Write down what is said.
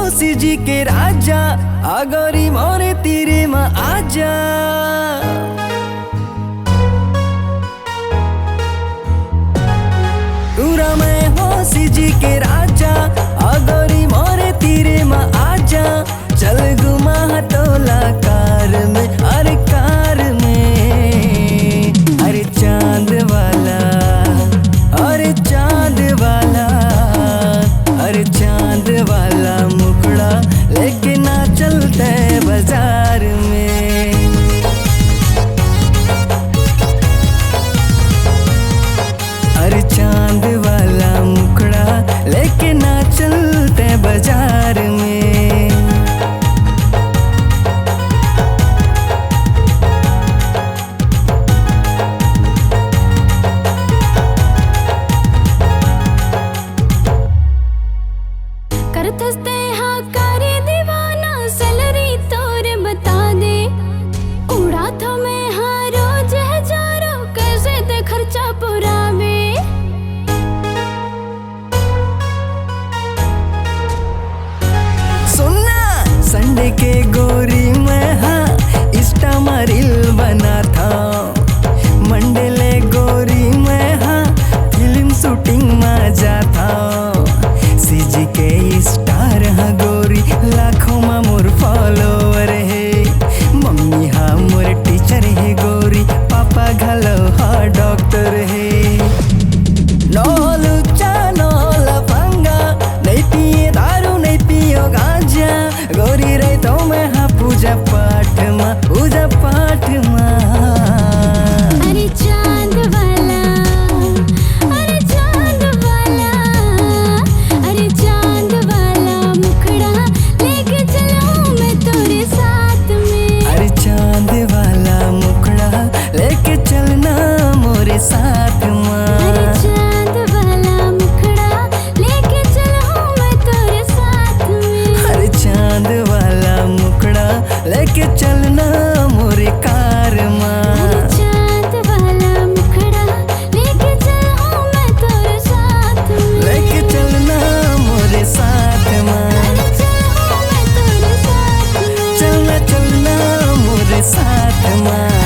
होशी जी के राजा अगरी मोरे तीरे में आजा। पूरा मैं होशी जी के राजा अगरी मोरे तीरे में आजा। चल घुमा तोला कार में, अरे कार में, अरे चांद वाला, अरे चांद वाला, अरे चांद वाला मुखड़ा लेके ना चलते बाजार में। अरे चांद वाला मुखड़ा लेके ना चलते बाजार में। करतस्ते हाँ करे दीवाना सैलरी तोरे बता दे। उड़ा तो मैं हाँ रोज हजारों कैसे ते खर्चा पुरावे। सुनना संडे के गोरी में हाँ इंस्टा में रील बना था। मंडे ले गोरी में हाँ फिल्म शूटिंग में जाता। सीजी के स्टार हाँ गोरी लाखों में मोर फॉलोवर है। मम्मी हाँ मोर टीचर है गोरी, पापा घलो हाँ डॉक्टर है। नौलू चानो लफंगा नहीं पिए दारू नहीं पियो गांजा। गोरी रही तो मैं हाँ पूजा पाठ माँ, पूजा पाठ माँ। अरे चांद वाला, अरे चांद वाला, अरे चांद वाला मुखड़ा लेके चलूं मैं तेरे साथ में। अरे चांद वाला मुखड़ा लेके चलना मोरे साथ माँ। अरे चांद वाला मुखड़ा लेके चलूं मैं तेरे साथ में। अरे चांद वाला मुखड़ा लेके चलना मोरे कार माँ। अरे चांद वाला मुखड़ा लेके चलूं मैं तेरे साथ में। लेके चलना मोरे साथ माँ। अरे चलूं मैं तेरे साथ में। चलना चलना मोरे साथ माँ।